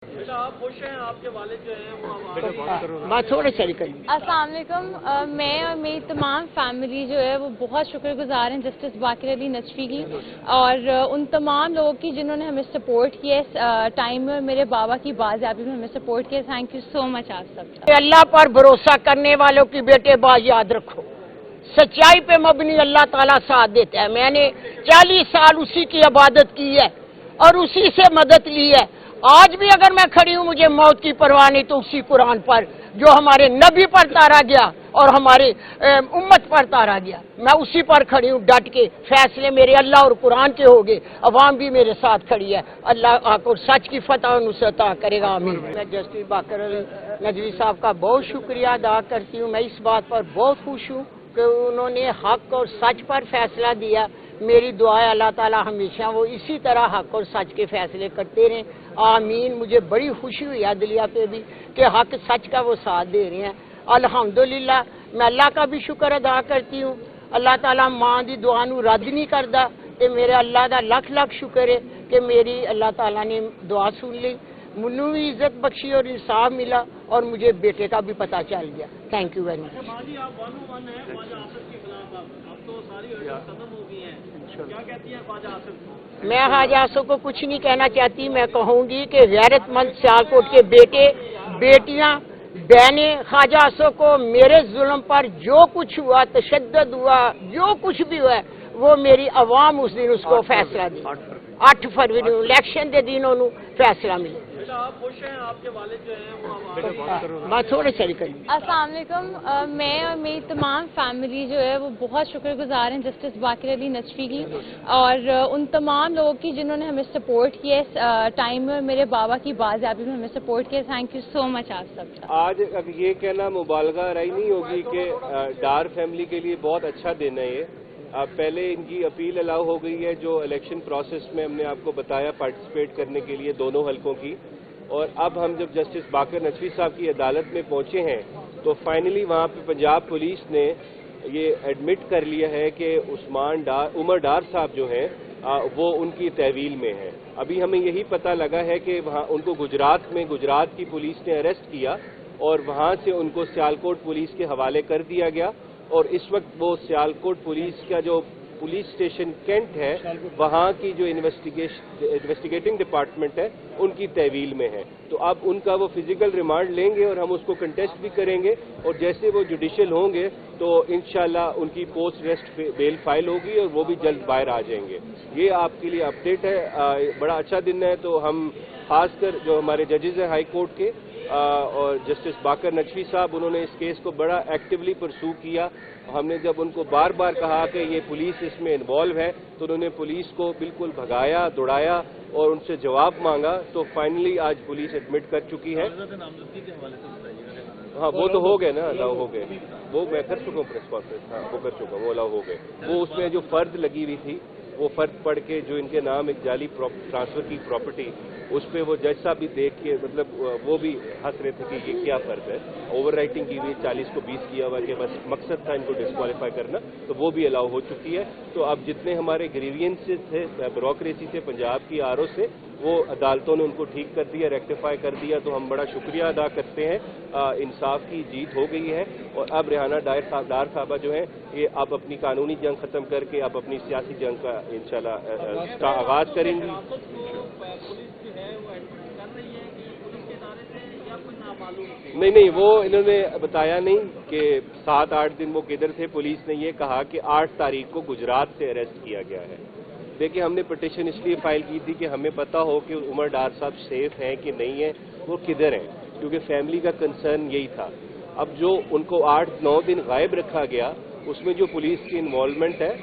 بیٹا آپ خوش ہیں؟ آپ کے والد جو ہیں وہ بات تھوڑے ساری کر السلام علیکم. میں اور میری تمام فیملی جو ہے وہ بہت شکر گزار ہیں جسٹس باقر علی نجفی کی اور ان تمام لوگوں کی جنہوں نے ہمیں سپورٹ کیا اس ٹائم میں. میرے بابا کی بازیابی میں ہمیں سپورٹ کیا. تھینک یو سو مچ آپ سب. اللہ پر بھروسہ کرنے والوں کی بیٹے باز یاد رکھو، سچائی پہ مبنی اللہ تعالیٰ ساتھ دیتا ہے. میں نے 40 سال اسی کی عبادت کی ہے اور اسی سے مدد لی ہے. آج بھی اگر میں کھڑی ہوں مجھے موت کی پرواہ نہیں، تو اسی قرآن پر جو ہمارے نبی پر اتارا گیا اور ہمارے امت پر اتارا گیا، میں اسی پر کھڑی ہوں ڈٹ کے. فیصلے میرے اللہ اور قرآن کے ہو گئے، عوام بھی میرے ساتھ کھڑی ہے. اللہ آپ کو سچ کی فتح اور نصرت عطا کرے گا، آمین. میں جسٹس باقر علی نجوی صاحب کا بہت شکریہ ادا کرتی ہوں. میں اس بات پر بہت خوش ہوں کہ انہوں نے حق اور سچ پر فیصلہ دیا. میری دعا ہے اللہ تعالیٰ ہمیشہ وہ اسی طرح حق اور سچ کے فیصلے کرتے رہیں، آمین. مجھے بڑی خوشی ہوئی عدلیہ پہ بھی کہ حق سچ کا وہ ساتھ دے رہے ہیں. الحمدللہ میں اللہ کا بھی شکر ادا کرتی ہوں. اللہ تعالیٰ ماں دی دعا نو رد نہیں کردا، تے میرے اللہ دا لکھ لکھ شکر ہے کہ میری اللہ تعالیٰ نے دعا سن لی. منو بھی عزت بخشی اور انصاف ملا اور مجھے بیٹے کا بھی پتہ چل گیا. Thank you very much. میں خواجہ آصف کو کچھ نہیں کہنا چاہتی. میں کہوں گی کہ غیرت مند سیالکوٹ کے بیٹے بیٹیاں بہنیں خواجہ آصف کو میرے ظلم پر جو کچھ ہوا، تشدد ہوا، جو کچھ بھی ہوا، وہ میری عوام اس دن اس کو فیصلہ دی. 8 فروری الیکشن دے دن انہوں فیصلہ ملے. آپ خوش ہیں؟ آپ کے والد جو ہیں بات تھوڑے ساری کر. السلام علیکم. میں اور میری تمام فیملی جو ہے وہ بہت شکر گزار ہیں جسٹس باقر علی نجفی کی اور ان تمام لوگوں کی جنہوں نے ہمیں سپورٹ کیا اس ٹائم میں. میرے بابا کی بازیابی میں ہمیں سپورٹ کیا. تھینک یو سو مچ آپ سب. آج اب یہ کہنا مبالغہ رائی نہیں ہوگی کہ ڈار فیملی کے لیے بہت اچھا دن ہے یہ. پہلے ان کی اپیل الاؤ ہو گئی ہے جو الیکشن پروسیس میں ہم نے آپ کو بتایا پارٹیسپیٹ کرنے کے لیے دونوں حلقوں کی. اور اب ہم جب جسٹس باقر نجوی صاحب کی عدالت میں پہنچے ہیں تو فائنلی وہاں پہ پنجاب پولیس نے یہ ایڈمٹ کر لیا ہے کہ عمر ڈار صاحب جو ہیں وہ ان کی تحویل میں ہیں. ابھی ہمیں یہی پتہ لگا ہے کہ وہاں ان کو گجرات کی پولیس نے اریسٹ کیا اور وہاں سے ان کو سیالکوٹ پولیس کے حوالے کر دیا گیا. اور اس وقت وہ سیالکوٹ پولیس کا جو پولیس اسٹیشن کینٹ ہے وہاں کی جو انویسٹیگیٹنگ ڈپارٹمنٹ ہے ان کی تحویل میں ہے. تو اب ان کا وہ فزیکل ریمانڈ لیں گے اور ہم اس کو کنٹیسٹ بھی کریں گے اور جیسے وہ جوڈیشل ہوں گے تو انشاءاللہ ان کی پوسٹ ریسٹ بیل فائل ہوگی اور وہ بھی جلد باہر آ جائیں گے. یہ آپ کے لیے اپڈیٹ ہے. بڑا اچھا دن ہے. تو ہم خاص کر جو ہمارے ججز ہیں ہائی کورٹ کے اور جسٹس باقر نجوی صاحب انہوں نے اس کیس کو بڑا ایکٹیولی پرسو کیا. ہم نے جب ان کو بار بار کہا کہ یہ پولیس اس میں انوالو ہے تو انہوں نے پولیس کو بالکل بھگایا دوڑایا اور ان سے جواب مانگا. تو فائنلی آج پولیس ایڈمٹ کر چکی ہے. ہاں وہ تو ہو گئے نا، الاؤ ہو گئے. وہ میں کر چکا ہوں پریس کانفرنس. ہاں وہ کر چکا ہوں، وہ الاؤ ہو گئے. وہ اس میں جو فرد لگی ہوئی تھی وہ فرد پڑھ کے جو ان کے نام ایک جعلی ٹرانسفر کی پراپرٹی اس پہ وہ جج صاحب بھی دیکھ کے مطلب وہ بھی ہنس رہے تھے کہ یہ کیا فرض ہے. اوور رائٹنگ کی ہوئی 40 کو 20 کیا ہوا کہ بس مقصد تھا ان کو ڈسکوالیفائی کرنا. تو وہ بھی الاؤ ہو چکی ہے. تو اب جتنے ہمارے گریوینسز تھے بیوروکریسی سے پنجاب کی آر او سے وہ عدالتوں نے ان کو ٹھیک کر دیا، ریکٹیفائی کر دیا. تو ہم بڑا شکریہ ادا کرتے ہیں. انصاف کی جیت ہو گئی ہے اور اب ریحانہ ڈار صاحبہ جو ہیں یہ اب اپنی قانونی جنگ ختم کر کے اب اپنی سیاسی جنگ کا انشاءاللہ کا آغاز کریں گی. نہیں وہ انہوں نے بتایا نہیں کہ 7-8 دن وہ کدھر تھے. پولیس نے یہ کہا کہ 8 تاریخ کو گجرات سے اریسٹ کیا گیا ہے. دیکھیں ہم نے پٹیشن اس لیے فائل کی تھی کہ ہمیں پتا ہو کہ عمر ڈار صاحب سیف ہیں کہ نہیں ہیں، وہ کدھر ہیں، کیونکہ فیملی کا کنسرن یہی تھا. اب جو ان کو 8-9 دن غائب رکھا گیا اس میں جو پولیس کی انوالومنٹ ہے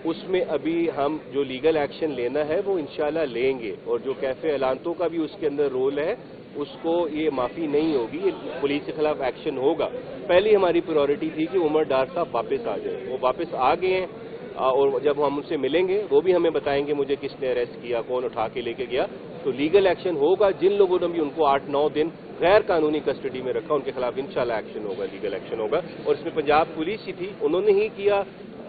اس میں ابھی ہم جو لیگل ایکشن لینا ہے وہ انشاءاللہ لیں گے. اور جو کیفے اعلانتوں کا بھی اس کے اندر رول ہے اس کو یہ معافی نہیں ہوگی، یہ پولیس کے خلاف ایکشن ہوگا. پہلی ہماری پرائورٹی تھی کہ عمر ڈار صاحب واپس آ جائیں. وہ واپس آ گئے ہیں اور جب ہم ان سے ملیں گے وہ بھی ہمیں بتائیں گے مجھے کس نے اریسٹ کیا، کون اٹھا کے لے کے گیا. تو لیگل ایکشن ہوگا. جن لوگوں نے بھی ان کو 8-9 دن غیر قانونی کسٹڈی میں رکھا ان کے خلاف انشاءاللہ ایکشن ہوگا، لیگل ایکشن ہوگا. اور اس میں پنجاب پولیس ہی تھی، انہوں نے ہی کیا.